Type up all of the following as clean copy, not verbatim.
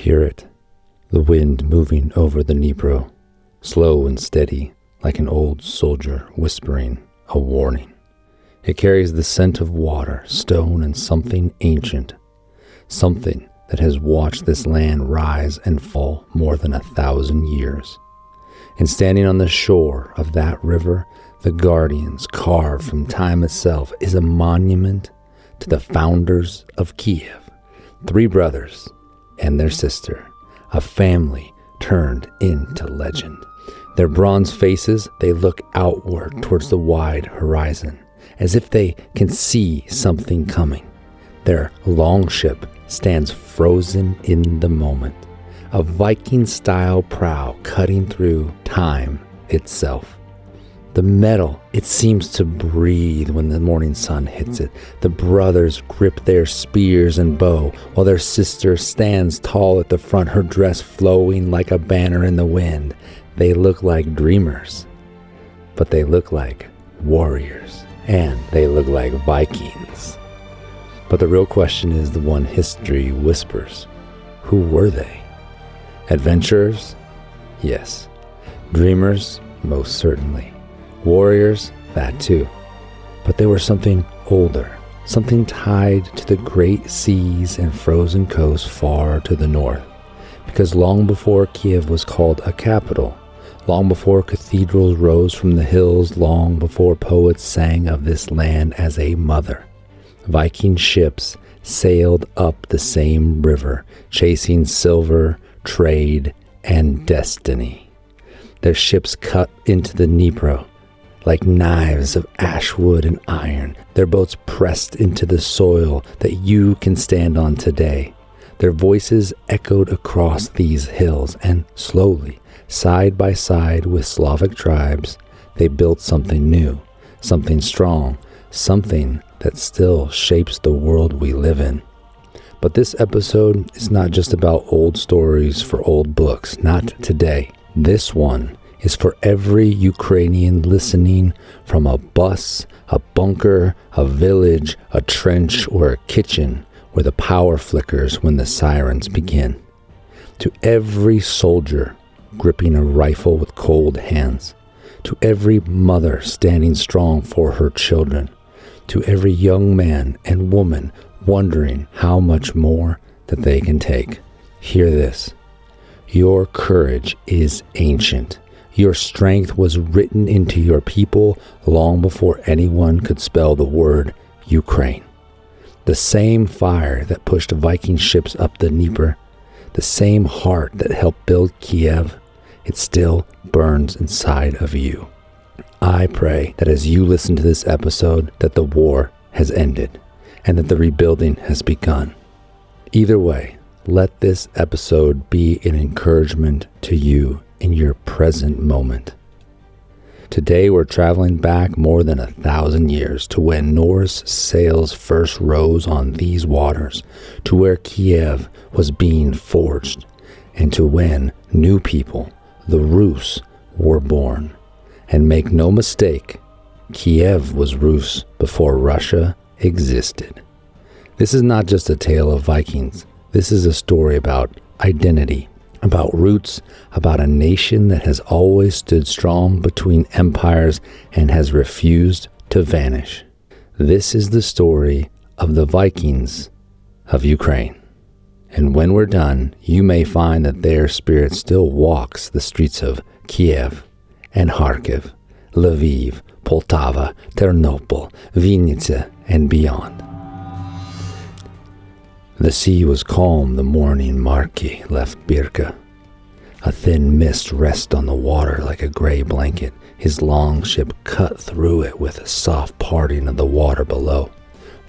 Hear it, the wind moving over the Dnieper, slow and steady, like an old soldier whispering a warning. It carries the scent of water, stone, and something ancient, something that has watched this land rise and fall more than 1,000 years. And standing on the shore of that river, the guardians, carved from time itself, is a monument to the founders of Kyiv, 3 brothers and their sister, a family turned into legend. Their bronze faces, they look outward towards the wide horizon, as if they can see something coming. Their longship stands frozen in the moment, a Viking-style prow cutting through time itself. The metal, it seems to breathe when the morning sun hits it. The brothers grip their spears and bow, while their sister stands tall at the front, her dress flowing like a banner in the wind. They look like dreamers, but they look like warriors, and they look like Vikings. But the real question is the one history whispers. Who were they? Adventurers? Yes. Dreamers? Most certainly. Warriors? That too. But they were something older, something tied to the great seas and frozen coasts far to the north. Because long before Kyiv was called a capital, long before cathedrals rose from the hills, long before poets sang of this land as a mother, Viking ships sailed up the same river, chasing silver, trade, and destiny. Their ships cut into the Dnieper like knives of ash wood and iron, their boats pressed into the soil that you can stand on today. Their voices echoed across these hills, and slowly, side by side with Slavic tribes, they built something new, something strong, something that still shapes the world we live in. But this episode is not just about old stories for old books, not today. This one is for every Ukrainian listening from a bus, a bunker, a village, a trench, or a kitchen where the power flickers when the sirens begin. To every soldier gripping a rifle with cold hands, to every mother standing strong for her children, to every young man and woman wondering how much more that they can take. Hear this. Your courage is ancient. Your strength was written into your people long before anyone could spell the word Ukraine. The same fire that pushed Viking ships up the Dnieper, the same heart that helped build Kyiv, it still burns inside of you. I pray that as you listen to this episode, that the war has ended and that the rebuilding has begun. Either way, let this episode be an encouragement to you in your present moment. Today we're traveling back more than 1,000 years to when Norse sails first rose on these waters, to where Kyiv was being forged, and to when new people, the Rus, were born. And make no mistake, Kyiv was Rus before Russia existed. This is not just a tale of Vikings. This is a story about identity, about roots, about a nation that has always stood strong between empires and has refused to vanish. This is the story of the Vikings of Ukraine. And when we're done, you may find that their spirit still walks the streets of Kyiv and Kharkiv, Lviv, Poltava, Ternopil, Vinnytsia, and beyond. The sea was calm the morning Marki left Birka. A thin mist rested on the water like a gray blanket. His long ship cut through it with a soft parting of the water below.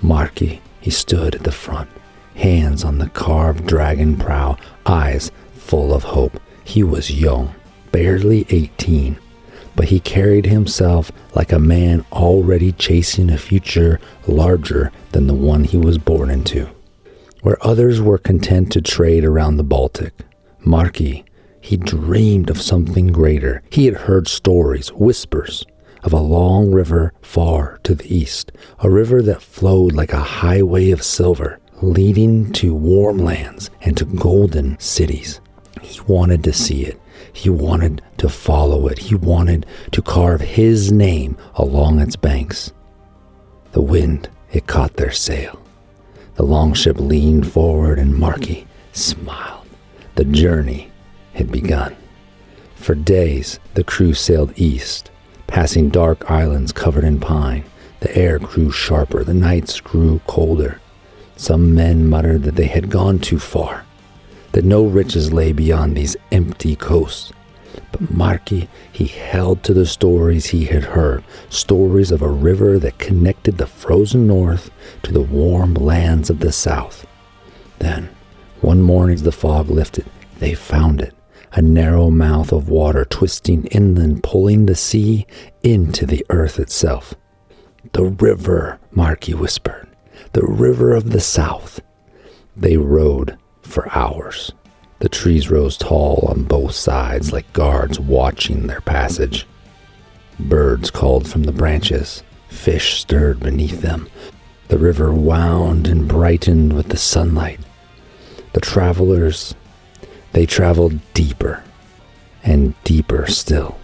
Marki, he stood at the front, hands on the carved dragon prow, eyes full of hope. He was young, barely 18, but he carried himself like a man already chasing a future larger than the one he was born into. Where others were content to trade around the Baltic, Marki, he dreamed of something greater. He had heard stories, whispers, of a long river far to the east, a river that flowed like a highway of silver, leading to warm lands and to golden cities. He wanted to see it. He wanted to follow it. He wanted to carve his name along its banks. The wind, it caught their sail. The longship leaned forward and Marky smiled. The journey had begun. For days, the crew sailed east, passing dark islands covered in pine. The air grew sharper. The nights grew colder. Some men muttered that they had gone too far, that no riches lay beyond these empty coasts. But Marky, he held to the stories he had heard, stories of a river that connected the frozen north to the warm lands of the south. Then, one morning as the fog lifted, they found it, a narrow mouth of water twisting inland, pulling the sea into the earth itself. "The river," Marky whispered, "the river of the south." They rowed for hours. The trees rose tall on both sides like guards watching their passage. Birds called from the branches. Fish stirred beneath them. The river wound and brightened with the sunlight. The travelers, they traveled deeper and deeper still.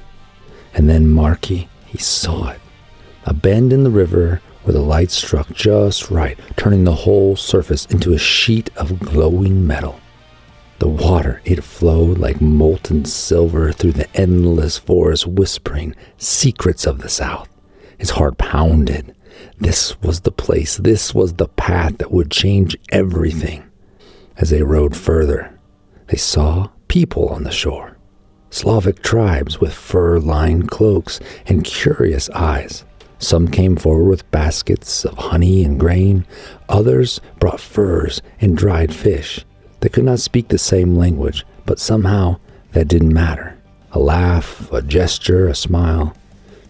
And then Marky, he saw it. A bend in the river where the light struck just right, turning the whole surface into a sheet of glowing metal. The water, it flowed like molten silver through the endless forest, whispering secrets of the south. His heart pounded. This was the place, this was the path that would change everything. As they rowed further, they saw people on the shore. Slavic tribes with fur-lined cloaks and curious eyes. Some came forward with baskets of honey and grain. Others brought furs and dried fish. They could not speak the same language, but somehow that didn't matter. A laugh, a gesture, a smile.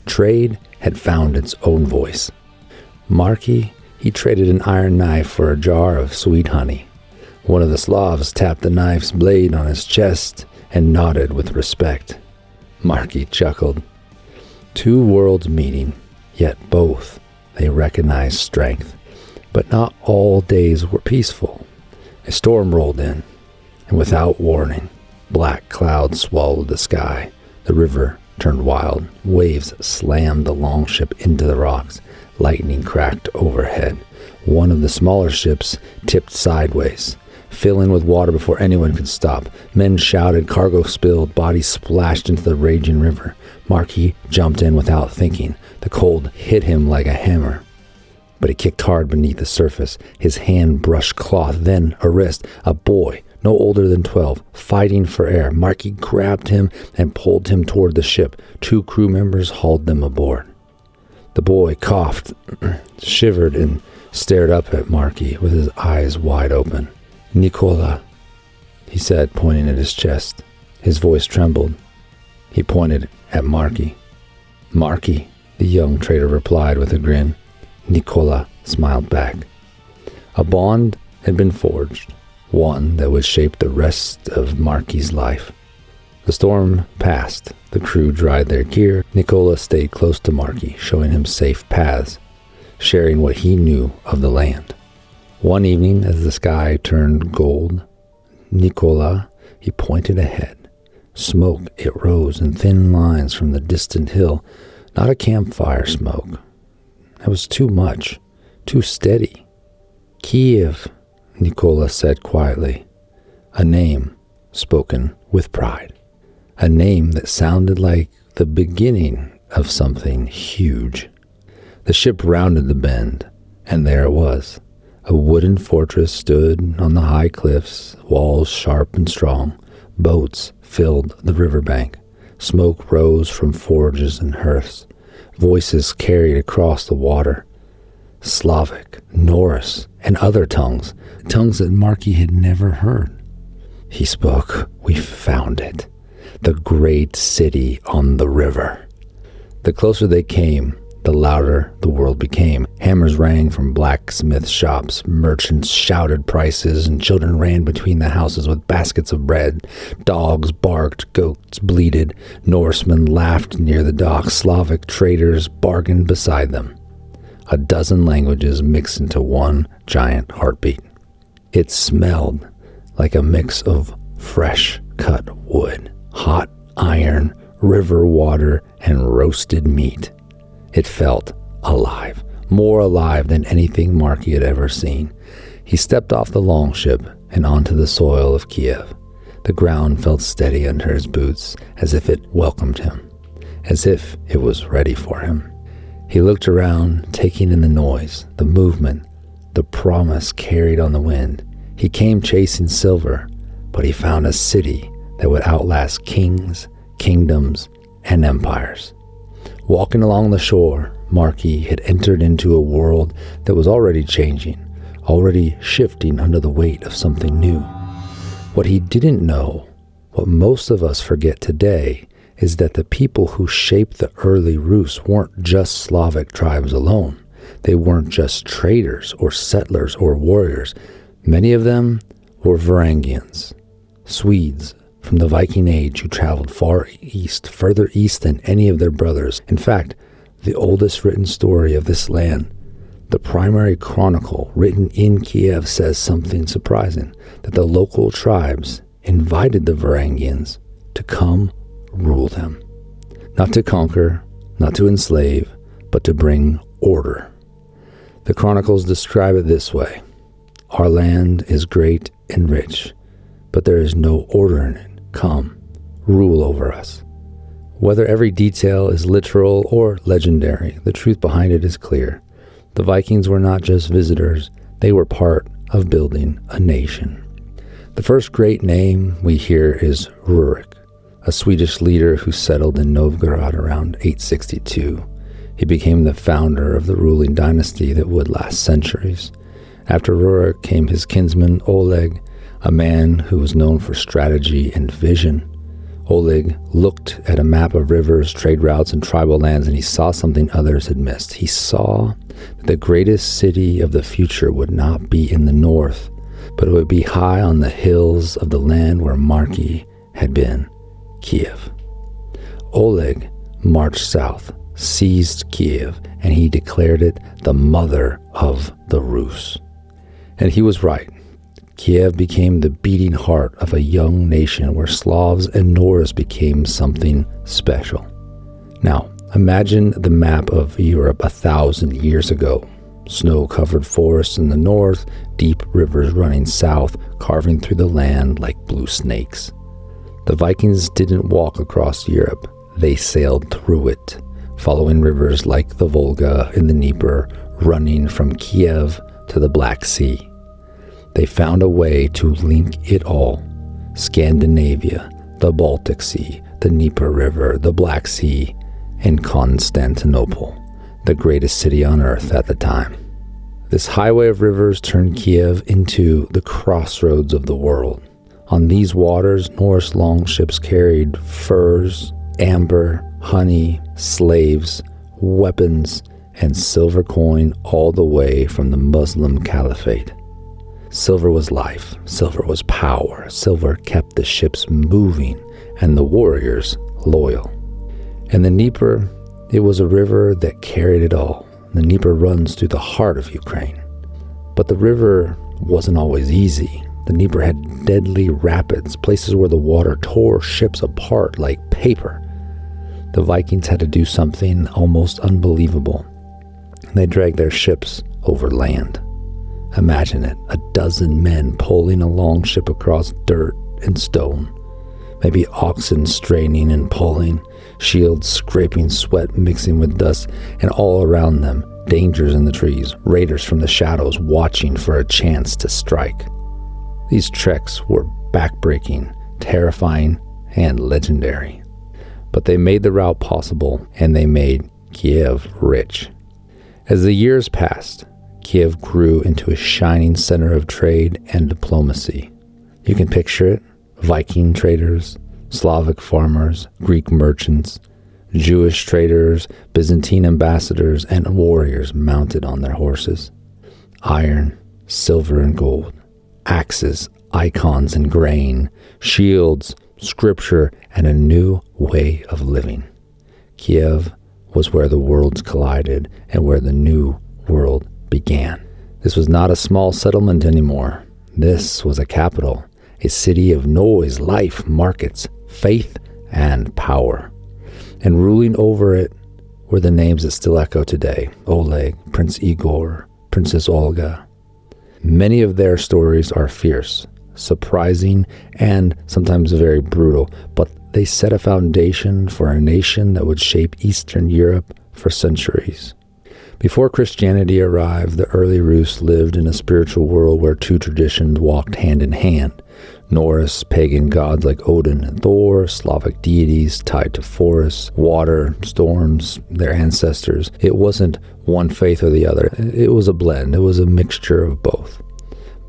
Trade had found its own voice. Marky, he traded an iron knife for a jar of sweet honey. One of the Slavs tapped the knife's blade on his chest and nodded with respect. Marky chuckled. Two worlds meeting, yet both they recognized strength. But not all days were peaceful. A storm rolled in, and without warning, black clouds swallowed the sky. The river turned wild. Waves slammed the longship into the rocks. Lightning cracked overhead. One of the smaller ships tipped sideways, filling with water before anyone could stop. Men shouted, cargo spilled, bodies splashed into the raging river. Marky jumped in without thinking. The cold hit him like a hammer. But he kicked hard beneath the surface. His hand brushed cloth, then a wrist. A boy, no older than 12, fighting for air. Marky grabbed him and pulled him toward the ship. Two crew members hauled them aboard. The boy coughed, shivered, and stared up at Marky with his eyes wide open. "Nikola," he said, pointing at his chest. His voice trembled. He pointed at Marky. "Marky," the young trader replied with a grin. Nikola smiled back. A bond had been forged, one that would shape the rest of Marky's life. The storm passed. The crew dried their gear. Nikola stayed close to Marky, showing him safe paths, sharing what he knew of the land. One evening, as the sky turned gold, Nikola, he pointed ahead. Smoke, it rose in thin lines from the distant hill, not a campfire smoke. It was too much, too steady. "Kyiv," Nikola said quietly, a name spoken with pride, a name that sounded like the beginning of something huge. The ship rounded the bend, and there it was. A wooden fortress stood on the high cliffs, walls sharp and strong. Boats filled the riverbank. Smoke rose from forges and hearths. Voices carried across the water. Slavic, Norse, and other tongues that Marky had never heard. He spoke. "We found it. The great city on the river." The closer they came, the louder the world became. Hammers rang from blacksmith shops. Merchants shouted prices, and children ran between the houses with baskets of bread. Dogs barked, goats bleated. Norsemen laughed near the docks. Slavic traders bargained beside them. A dozen languages mixed into one giant heartbeat. It smelled like a mix of fresh cut wood, hot iron, river water, and roasted meat. It felt alive, more alive than anything Marky had ever seen. He stepped off the longship and onto the soil of Kyiv. The ground felt steady under his boots, as if it welcomed him, as if it was ready for him. He looked around, taking in the noise, the movement, the promise carried on the wind. He came chasing silver, but he found a city that would outlast kings, kingdoms, and empires. Walking along the shore, Marky had entered into a world that was already changing, already shifting under the weight of something new. What he didn't know, what most of us forget today, is that the people who shaped the early Rus weren't just Slavic tribes alone. They weren't just traders or settlers or warriors. Many of them were Varangians, Swedes from the Viking age who traveled far east, further east than any of their brothers. In fact, the oldest written story of this land, the primary chronicle written in Kyiv, says something surprising, that the local tribes invited the Varangians to come rule them. Not to conquer, not to enslave, but to bring order. The chronicles describe it this way: "Our land is great and rich, but there is no order in it. Come, rule over us." Whether every detail is literal or legendary, the truth behind it is clear. The Vikings were not just visitors, they were part of building a nation. The first great name we hear is Rurik, a Swedish leader who settled in Novgorod around 862. He became the founder of the ruling dynasty that would last centuries. After Rurik came his kinsman Oleg, a man who was known for strategy and vision. Oleg looked at a map of rivers, trade routes, and tribal lands, and he saw something others had missed. He saw that the greatest city of the future would not be in the north, but it would be high on the hills of the land where Marky had been, Kyiv. Oleg marched south, seized Kyiv, and he declared it the mother of the Rus. And he was right. Kyiv became the beating heart of a young nation where Slavs and Norse became something special. Now, imagine the map of Europe 1,000 years ago. Snow-covered forests in the north, deep rivers running south, carving through the land like blue snakes. The Vikings didn't walk across Europe. They sailed through it, following rivers like the Volga and the Dnieper, running from Kyiv to the Black Sea. They found a way to link it all: Scandinavia, the Baltic Sea, the Dnieper River, the Black Sea, and Constantinople, the greatest city on earth at the time. This highway of rivers turned Kyiv into the crossroads of the world. On these waters, Norse longships carried furs, amber, honey, slaves, weapons, and silver coin all the way from the Muslim Caliphate. Silver was life, silver was power, silver kept the ships moving and the warriors loyal. And the Dnieper, it was a river that carried it all. The Dnieper runs through the heart of Ukraine. But the river wasn't always easy. The Dnieper had deadly rapids, places where the water tore ships apart like paper. The Vikings had to do something almost unbelievable. They dragged their ships over land. Imagine it, 12 men pulling a longship across dirt and stone. Maybe oxen straining and pulling, shields scraping sweat mixing with dust, and all around them, dangers in the trees, raiders from the shadows watching for a chance to strike. These treks were backbreaking, terrifying, and legendary. But they made the route possible, and they made Kyiv rich. As the years passed, Kyiv grew into a shining center of trade and diplomacy. You can picture it: Viking traders, Slavic farmers, Greek merchants, Jewish traders, Byzantine ambassadors, and warriors mounted on their horses. Iron, silver, and gold, axes, icons, and grain, shields, scripture, and a new way of living. Kyiv was where the worlds collided and where the new world began. This was not a small settlement anymore. This was a capital, a city of noise, life, markets, faith, and power. And ruling over it were the names that still echo today: Oleg, Prince Igor, Princess Olga. Many of their stories are fierce, surprising, and sometimes very brutal, but they set a foundation for a nation that would shape Eastern Europe for centuries. Before Christianity arrived, the early Rus lived in a spiritual world where two traditions walked hand in hand: Norse pagan gods like Odin and Thor, Slavic deities tied to forests, water, storms, their ancestors. It wasn't one faith or the other. It was a blend. It was a mixture of both.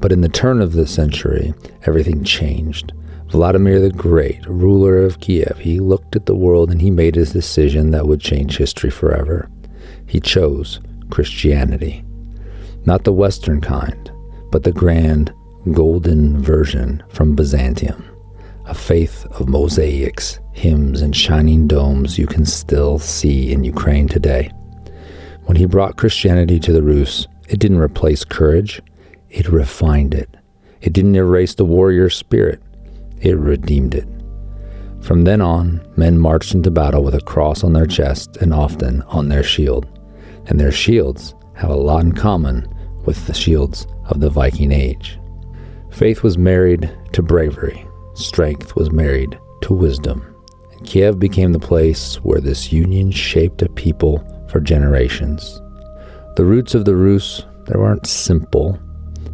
But in the turn of the century, everything changed. Vladimir the Great, ruler of Kiev, he looked at the world and he made his decision that would change history forever. He chose Christianity. Not the Western kind, but the grand, golden version from Byzantium. A faith of mosaics, hymns, and shining domes you can still see in Ukraine today. When he brought Christianity to the Rus, it didn't replace courage, it refined it. It didn't erase the warrior spirit, it redeemed it. From then on, men marched into battle with a cross on their chest and often on their shield. And their shields have a lot in common with the shields of the Viking Age. Faith was married to bravery. Strength was married to wisdom. And Kiev became the place where this union shaped a people for generations. The roots of the Rus, they weren't simple.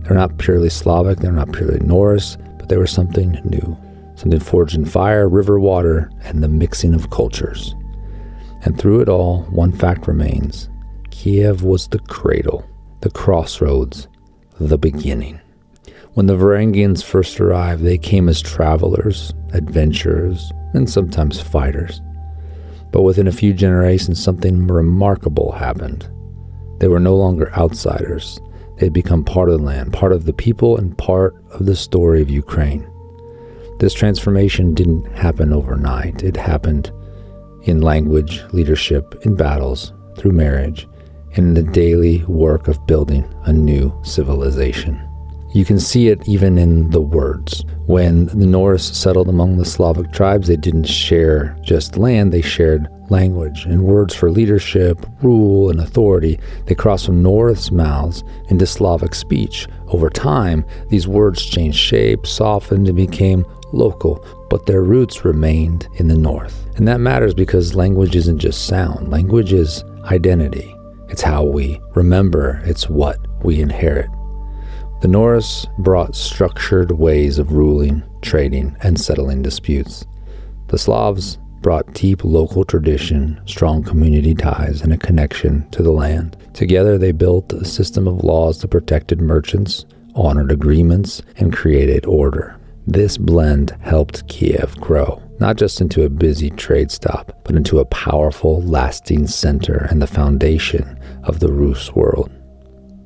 They're not purely Slavic, they're not purely Norse, but they were something new. Something forged in fire, river water, and the mixing of cultures. And through it all, one fact remains: Kiev was the cradle, the crossroads, the beginning. When the Varangians first arrived, they came as travelers, adventurers, and sometimes fighters. But within a few generations, something remarkable happened. They were no longer outsiders. They had become part of the land, part of the people, and part of the story of Ukraine. This transformation didn't happen overnight. It happened in language, leadership, in battles, through marriage, and in the daily work of building a new civilization. You can see it even in the words. When the Norse settled among the Slavic tribes, they didn't share just land, they shared language and words for leadership, rule, and authority. They crossed from Norse mouths into Slavic speech. Over time, these words changed shape, softened, and became local, but their roots remained in the north. And that matters because language isn't just sound. Language is identity. It's how we remember. It's what we inherit. The Norse brought structured ways of ruling, trading, and settling disputes. The Slavs brought deep local tradition, strong community ties, and a connection to the land. Together, they built a system of laws that protected merchants, honored agreements, and created order. This blend helped Kiev grow, not just into a busy trade stop, but into a powerful, lasting center and the foundation of the Rus world.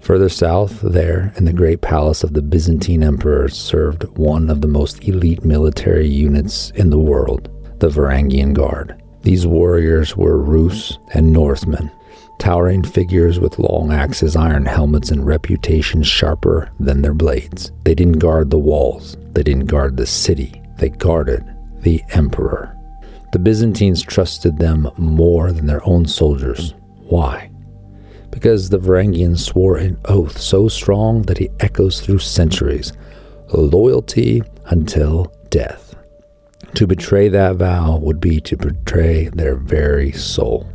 Further south, there, in the great palace of the Byzantine emperors, served one of the most elite military units in the world, the Varangian Guard. These warriors were Rus and Northmen, towering figures with long axes, iron helmets, and reputations sharper than their blades. They didn't guard the walls. They didn't guard the city. They guarded the emperor. The Byzantines trusted them more than their own soldiers. Why? Because the Varangians swore an oath so strong that it echoes through centuries: loyalty until death. To betray that vow would be to betray their very soul.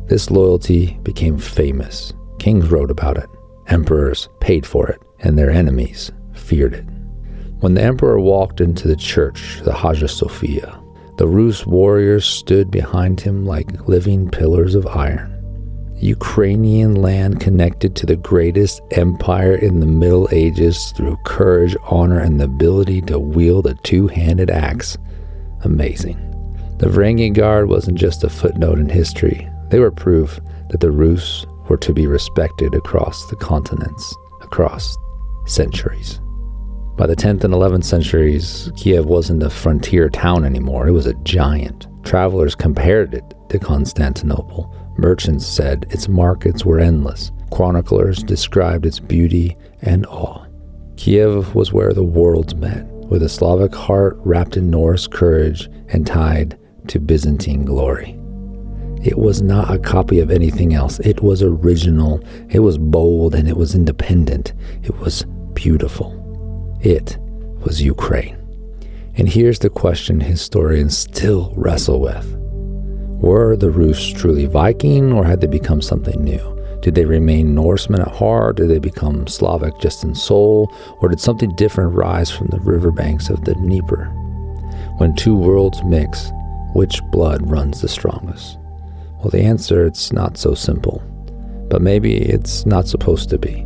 This loyalty became famous. Kings wrote about it, emperors paid for it, and their enemies feared it. When the emperor walked into the church, the Hagia Sophia, the Rus warriors stood behind him like living pillars of iron. Ukrainian land connected to the greatest empire in the Middle Ages through courage, honor, and the ability to wield a two-handed axe. Amazing. The Varangian Guard wasn't just a footnote in history. They were proof that the Rus were to be respected across the continents, across centuries. By the 10th and 11th centuries, Kiev wasn't a frontier town anymore. It was a giant. Travelers compared it to Constantinople. Merchants said its markets were endless. Chroniclers described its beauty and awe. Kyiv was where the worlds met, with a Slavic heart wrapped in Norse courage and tied to Byzantine glory. It was not a copy of anything else. It was original, it was bold, and it was independent. It was beautiful. It was Ukraine. And here's the question historians still wrestle with. Were the Rus truly Viking, or had they become something new? Did they remain Norsemen at heart? Did they become Slavic just in soul? Or did something different rise from the riverbanks of the Dnieper? When two worlds mix, which blood runs the strongest? Well, the answer, it's not so simple. But maybe it's not supposed to be.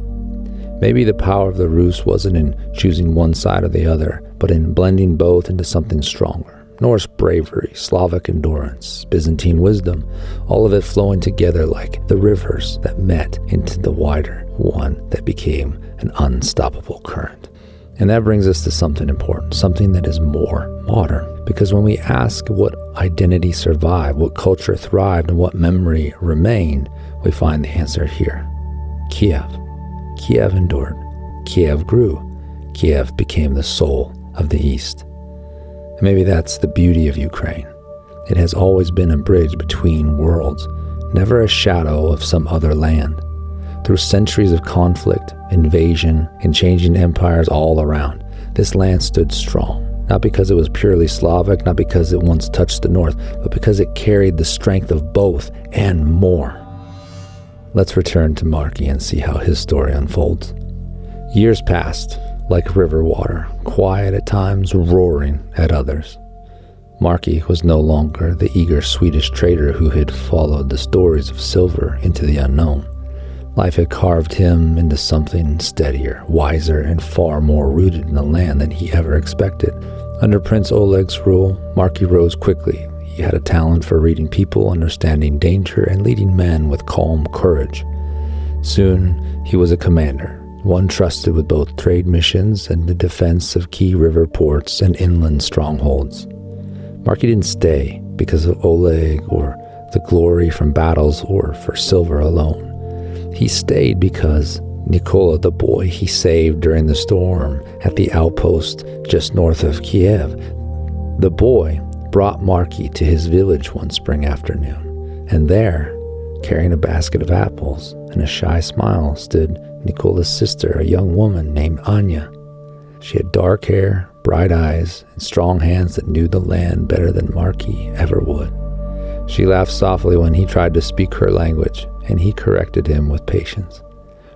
Maybe the power of the Rus wasn't in choosing one side or the other, but in blending both into something stronger. Norse bravery, Slavic endurance, Byzantine wisdom, all of it flowing together like the rivers that met into the wider one that became an unstoppable current. And that brings us to something important, something that is more modern. Because when we ask what identity survived, what culture thrived, and what memory remained, we find the answer here. Kyiv. Kyiv endured. Kyiv grew. Kyiv became the soul of the East. And maybe that's the beauty of Ukraine. It has always been a bridge between worlds, never a shadow of some other land. Through centuries of conflict, invasion, and changing empires all around, this land stood strong. Not because it was purely Slavic, not because it once touched the north, but because it carried the strength of both and more. Let's return to Marki and see how his story unfolds. Years passed, like river water, quiet at times, roaring at others. Marki was no longer the eager Swedish trader who had followed the stories of silver into the unknown. Life had carved him into something steadier, wiser, and far more rooted in the land than he ever expected. Under Prince Oleg's rule, Marki rose quickly. He had a talent for reading people, understanding danger, and leading men with calm courage. Soon, he was a commander, one trusted with both trade missions and the defense of key river ports and inland strongholds. Marki didn't stay because of Oleg or the glory from battles or for silver alone. He stayed because Nikola, the boy he saved during the storm at the outpost just north of Kyiv, the boy brought Marki to his village one spring afternoon, and there, carrying a basket of apples and a shy smile, stood Nikola's sister, a young woman named Anya. She had dark hair, bright eyes, and strong hands that knew the land better than Marki ever would. She laughed softly when he tried to speak her language, and he corrected him with patience.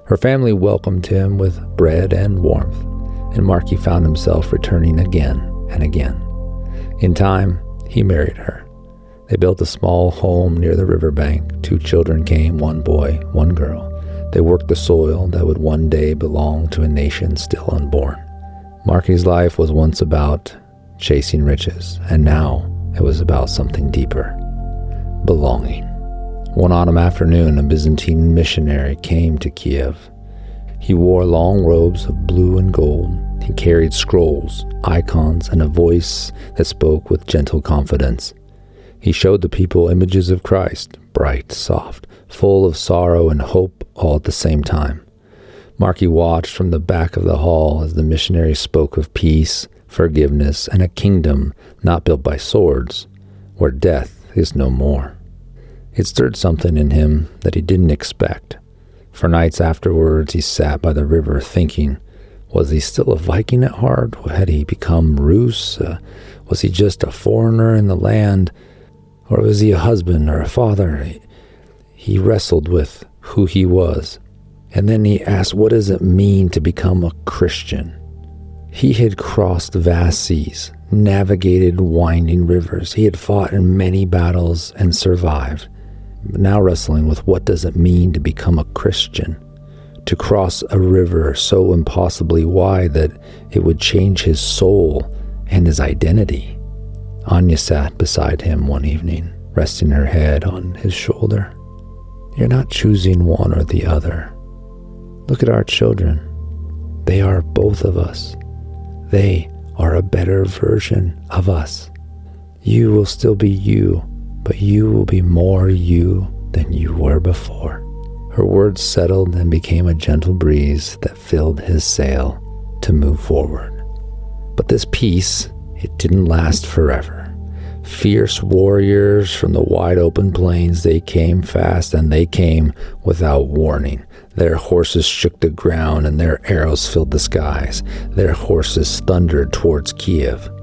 Her family welcomed him with bread and warmth, and Marki found himself returning again and again. In time, he married her. They built a small home near the riverbank. 2 children came, 1 boy, 1 girl. They worked the soil that would one day belong to a nation still unborn. Marki's life was once about chasing riches, and now it was about something deeper. Belonging. One autumn afternoon, a Byzantine missionary came to Kyiv. He wore long robes of blue and gold. He carried scrolls, icons, and a voice that spoke with gentle confidence. He showed the people images of Christ, bright, soft, full of sorrow and hope all at the same time. Marki watched from the back of the hall as the missionary spoke of peace, forgiveness, and a kingdom not built by swords, where death is no more. It stirred something in him that he didn't expect. For nights afterwards, he sat by the river thinking, was he still a Viking at heart? Had he become Rus? Was he just a foreigner in the land? Or was he a husband or a father? He wrestled with who he was. And then he asked, what does it mean to become a Christian? He had crossed vast seas, navigated winding rivers. He had fought in many battles and survived. Now wrestling with what does it mean to become a Christian? To cross a river so impossibly wide that it would change his soul and his identity. Anya sat beside him one evening, resting her head on his shoulder. You're not choosing one or the other. Look at our children. They are both of us. They are a better version of us. You will still be you, but you will be more you than you were before. Her words settled and became a gentle breeze that filled his sail. to move forward. But this peace, it didn't last forever. Fierce warriors from the wide open plains, they came fast and they came without warning. Their horses shook the ground and their arrows filled the skies. Their horses thundered towards Kyiv.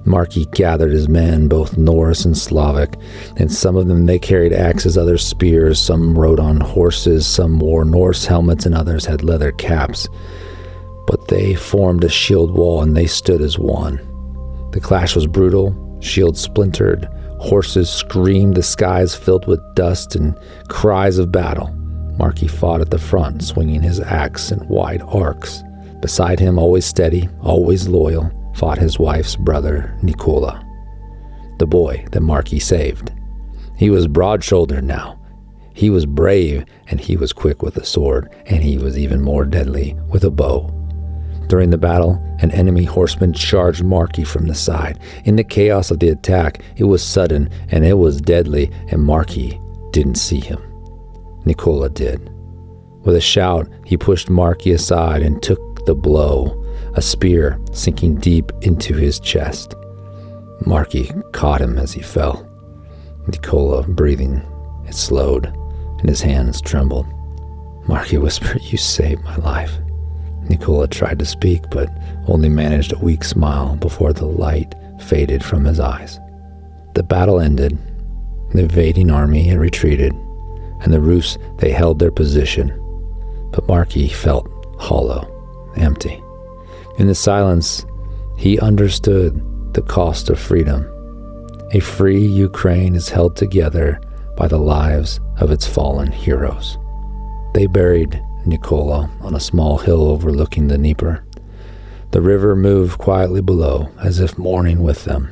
Marky gathered his men, both Norse and Slavic, and some of them they carried axes, others spears, some rode on horses, some wore Norse helmets, and others had leather caps. But they formed a shield wall and they stood as one. The clash was brutal. Shields splintered, horses screamed, the skies filled with dust and cries of battle. Marky fought at the front, swinging his axe in wide arcs. Beside him, always steady, always loyal, fought his wife's brother, Nikola, the boy that Marky saved. He was broad-shouldered now. He was brave, and he was quick with a sword, and he was even more deadly with a bow. During the battle, an enemy horseman charged Marky from the side. In the chaos of the attack, it was sudden and it was deadly, and Marky didn't see him. Nikola did. With a shout, he pushed Marky aside and took the blow, a spear sinking deep into his chest. Marky caught him as he fell. Nikola, breathing, it slowed, and his hands trembled. Marky whispered, "You saved my life." Nikola tried to speak, but only managed a weak smile before the light faded from his eyes. The battle ended. The invading army had retreated, and the Rus, they held their position. But Marky felt hollow, empty. In the silence, he understood the cost of freedom. A free Ukraine is held together by the lives of its fallen heroes. They buried Nikola on a small hill overlooking the Dnieper. The river moved quietly below, as if mourning with them.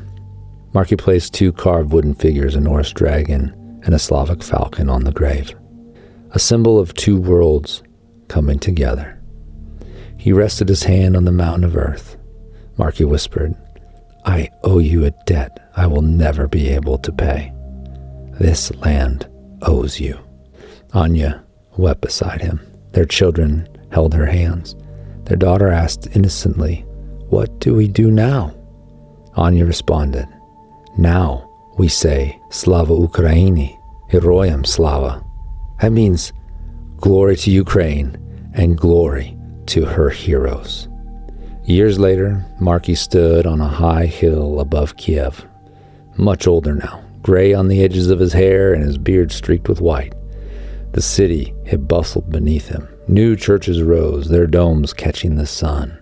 Marky placed 2 carved wooden figures, a Norse dragon and a Slavic falcon, on the grave, a symbol of 2 worlds coming together. He rested his hand on the mountain of earth. Marky whispered, "I owe you a debt I will never be able to pay. This land owes you." Anya wept beside him. Their children held her hands. Their daughter asked innocently, "What do we do now?" Anya responded, "Now we say, Slava Ukraini, Heroyam Slava." That means glory to Ukraine and glory to her heroes. Years later, Marky stood on a high hill above Kyiv. Much older now, gray on the edges of his hair and his beard streaked with white. The city had bustled beneath him. New churches rose, their domes catching the sun.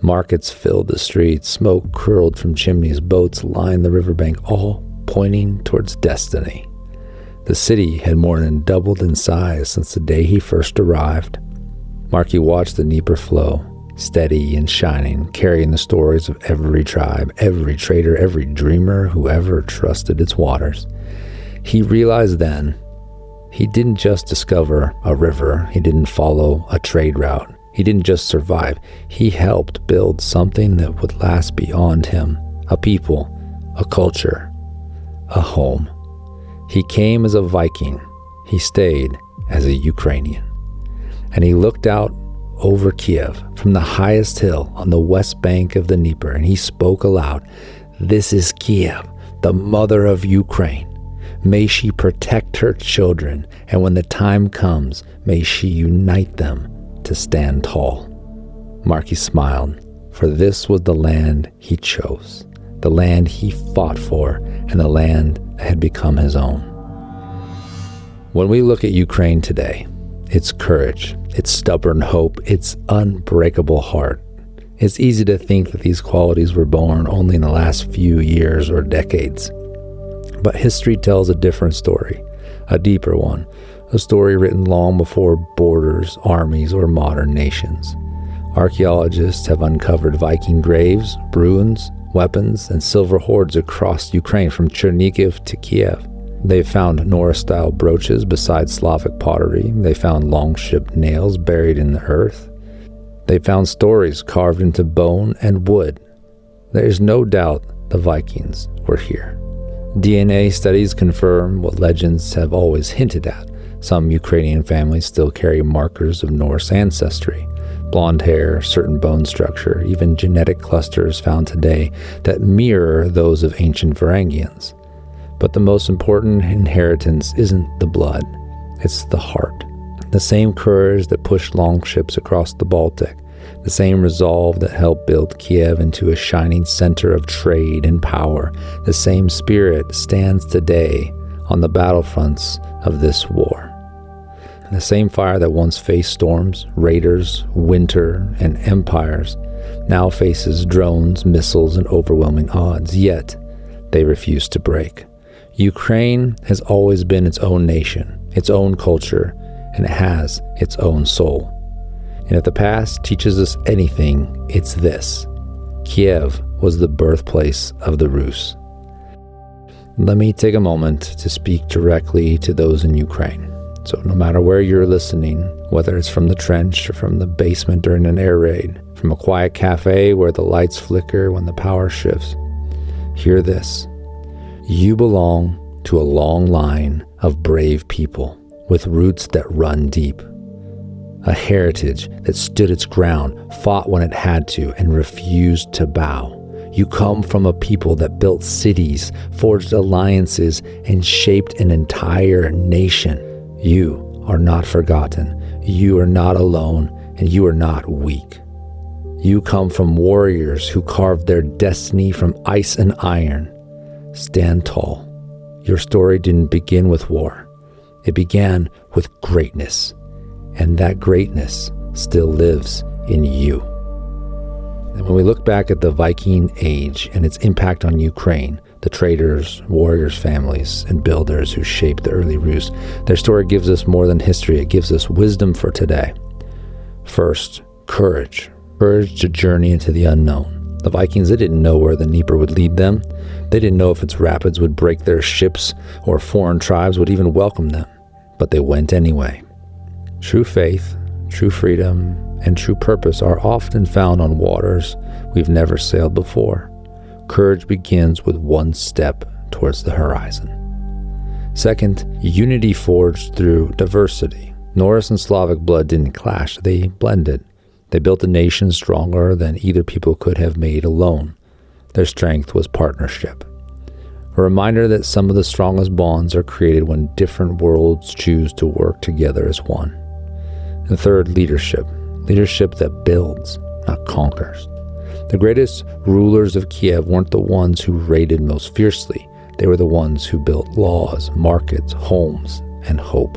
Markets filled the streets, smoke curled from chimneys, boats lined the riverbank, all pointing towards destiny. The city had more than doubled in size since the day he first arrived. Marky watched the Dnieper flow, steady and shining, carrying the stories of every tribe, every trader, every dreamer who ever trusted its waters. He realized then, he didn't just discover a river. He didn't follow a trade route. He didn't just survive. He helped build something that would last beyond him. A people, a culture, a home. He came as a Viking. He stayed as a Ukrainian. And he looked out over Kyiv from the highest hill on the west bank of the Dnieper, and he spoke aloud, "This is Kyiv, the mother of Ukraine. May she protect her children, and when the time comes, may she unite them to stand tall." Marky smiled, for this was the land he chose, the land he fought for, and the land that had become his own. When we look at Ukraine today, its courage, its stubborn hope, its unbreakable heart, it's easy to think that these qualities were born only in the last few years or decades. But history tells a different story, a deeper one, a story written long before borders, armies, or modern nations. Archaeologists have uncovered Viking graves, ruins, weapons, and silver hoards across Ukraine from Chernihiv to Kyiv. They found Norse-style brooches beside Slavic pottery. They found long-ship nails buried in the earth. They found stories carved into bone and wood. There is no doubt the Vikings were here. DNA studies confirm what legends have always hinted at. Some Ukrainian families still carry markers of Norse ancestry. blonde hair, certain bone structure, even genetic clusters found today that mirror those of ancient Varangians. But the most important inheritance isn't the blood, it's the heart. The same courage that pushed longships across the Baltic, the same resolve that helped build Kiev into a shining center of trade and power, the same spirit stands today on the battlefronts of this war. The same fire that once faced storms, raiders, winter, and empires now faces drones, missiles, and overwhelming odds, yet they refuse to break. Ukraine has always been its own nation, its own culture, and it has its own soul. And if the past teaches us anything, it's this: Kiev was the birthplace of the Rus. Let me take a moment to speak directly to those in Ukraine. So no matter where you're listening, whether it's from the trench or from the basement during an air raid, from a quiet cafe where the lights flicker when the power shifts, hear this: you belong to a long line of brave people with roots that run deep. A heritage that stood its ground, fought when it had to, and refused to bow. You come from a people that built cities, forged alliances, and shaped an entire nation. You are not forgotten. You are not alone, and you are not weak. You come from warriors who carved their destiny from ice and iron. Stand tall. Your story didn't begin with war. It began with greatness. And that greatness still lives in you. And when we look back at the Viking Age and its impact on Ukraine, the traders, warriors, families, and builders who shaped the early Rus, their story gives us more than history. It gives us wisdom for today. First, courage. Courage to journey into the unknown. The Vikings, they didn't know where the Dnieper would lead them. They didn't know if its rapids would break their ships or foreign tribes would even welcome them. But they went anyway. True faith, true freedom, and true purpose are often found on waters we've never sailed before. Courage begins with one step towards the horizon. Second, unity forged through diversity. Norse and Slavic blood didn't clash, they blended. They built a nation stronger than either people could have made alone. Their strength was partnership. A reminder that some of the strongest bonds are created when different worlds choose to work together as one. And third, leadership. Leadership that builds, not conquers. The greatest rulers of Kiev weren't the ones who raided most fiercely. They were the ones who built laws, markets, homes, and hope.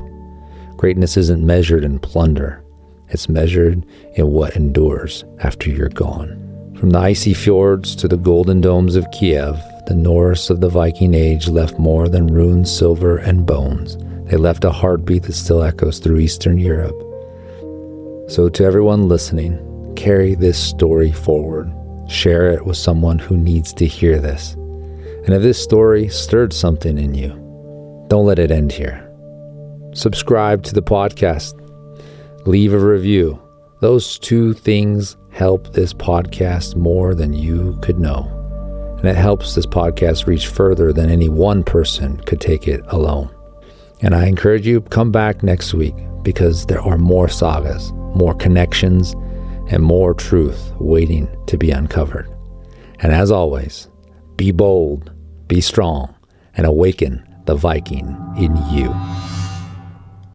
Greatness isn't measured in plunder. It's measured in what endures after you're gone. From the icy fjords to the golden domes of Kiev, the Norse of the Viking Age left more than ruins, silver, and bones. They left a heartbeat that still echoes through Eastern Europe. So to everyone listening, carry this story forward. Share it with someone who needs to hear this. And if this story stirred something in you, don't let it end here. Subscribe to the podcast. Leave a review. Those two things help this podcast more than you could know. And it helps this podcast reach further than any one person could take it alone. And I encourage you, come back next week because there are more sagas, more connections, and more truth waiting to be uncovered. And as always, be bold, be strong, and awaken the Viking in you.